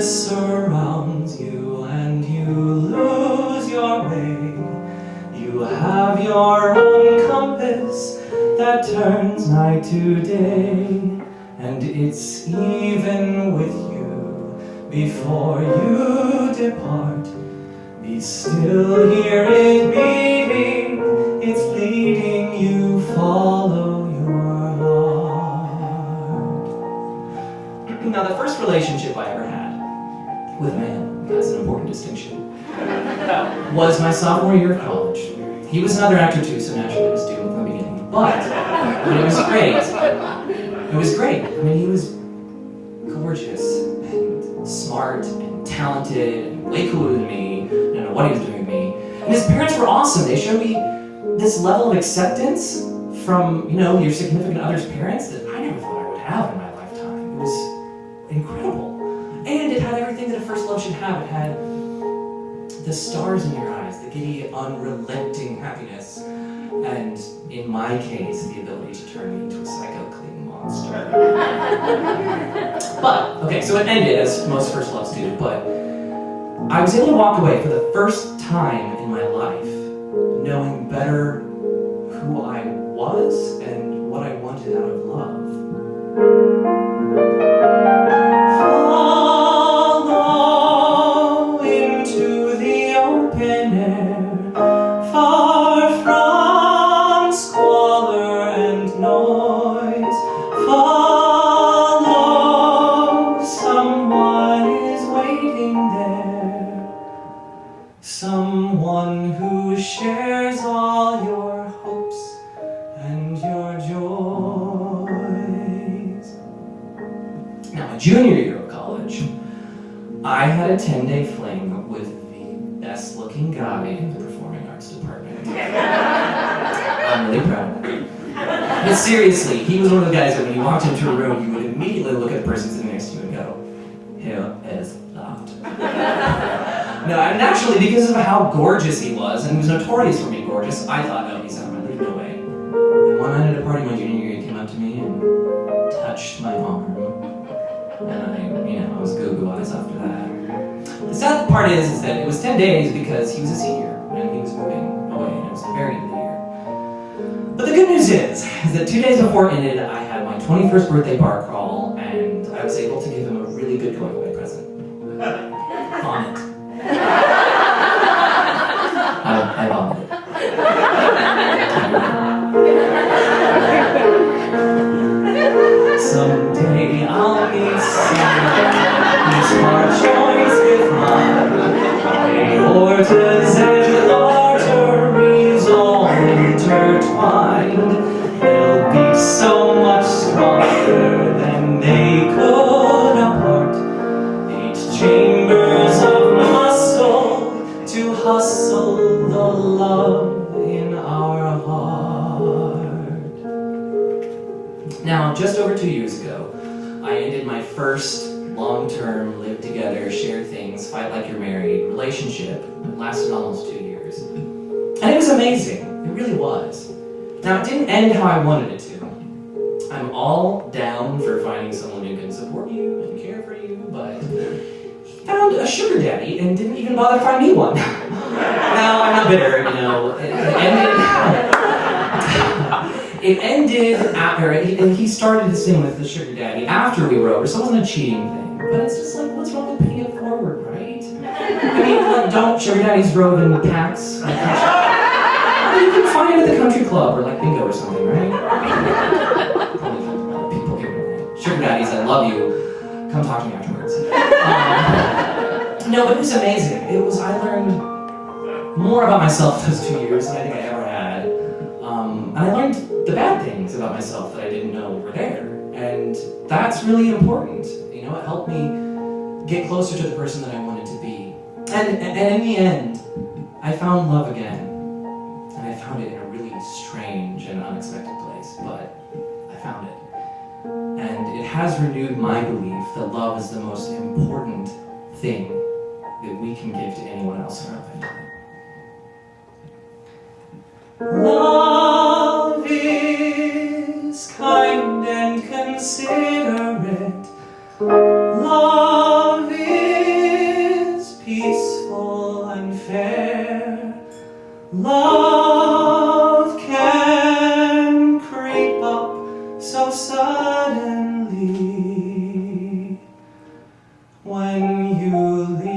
darkness surrounds you and you lose your way. You have your own compass that turns night to day, and it's even with you before you depart. Be still, hear it beating, it's leading you, follow your heart. Now, the first relationship I ever had with a man, that's an important distinction, was my sophomore year of college. He was another actor too, so naturally it was doomed from the beginning. But it was great. It was great. I mean, he was gorgeous and smart and talented and way cooler than me. I don't know what he was doing with me. And his parents were awesome. They showed me this level of acceptance from, your significant other's parents that I never thought I would have in my lifetime. It was incredible. And it had everything that a first love should have. It had the stars in your eyes, the giddy, unrelenting happiness, and in my case, the ability to turn me into a psycho clean monster. But, okay, so it ended, as most first loves do, but I was able to walk away for the first time in my life knowing better who I was and what I wanted out of love. Follow into the open air, far from squalor and noise. Follow, someone is waiting there, someone who shares all your hopes and your joys. Now, my junior year of college, I had a 10-day fling with the best looking guy in the performing arts department. I'm really proud of him. But seriously, he was one of the guys that when you walked into a room, you would immediately look at the person sitting next to you and go, "Who is that?" No, and naturally, because of how gorgeous he was, and he was notorious for being gorgeous, I thought, oh, he's out of my league, no way. And one night at a party my junior year, he came up to me and touched my arm. And I was goo-goo eyes after that. The sad part is that it was 10 days because he was a senior, and he was moving away, and it was the very end of the year. But the good news is that 2 days before it ended, I had my 21st birthday bar crawl, and I was able to give him a really good going-away present. Vomit. I vomited. Someday I'll meet someone whose heart joins with mine. Aortas and arteries all intertwined. They'll be so much stronger than they could apart. 8 chambers of muscle to hustle the love in our heart. Now, just over 2 years ago, I ended my first long-term, live-together, share things, fight like you're married relationship. It lasted almost 2 years. And it was amazing. It really was. Now, it didn't end how I wanted it to. I'm all down for finding someone who can support you and care for you, but he found a sugar daddy and didn't even bother to find me one. Now, I'm not bitter, It ended after, and he started this thing with the sugar daddy after we were over, so it wasn't a cheating thing. But it's just like, what's wrong with paying it forward, right? Don't sugar daddies rove in packs? You can find it at the country club or bingo or something, right? People give it. Sugar daddies, I love you. Come talk to me afterwards. No, but it was amazing. I learned more about myself those 2 years than I think I ever had. And I learned the bad things about myself that I didn't know were there. And that's really important. It helped me get closer to the person that I wanted to be. And in the end, I found love again. And I found it in a really strange and unexpected place, but I found it. And it has renewed my belief that love is the most important thing that we can give to anyone else in our lifetime. Love is kind and considerate. Love is Love can creep up so suddenly when you leave.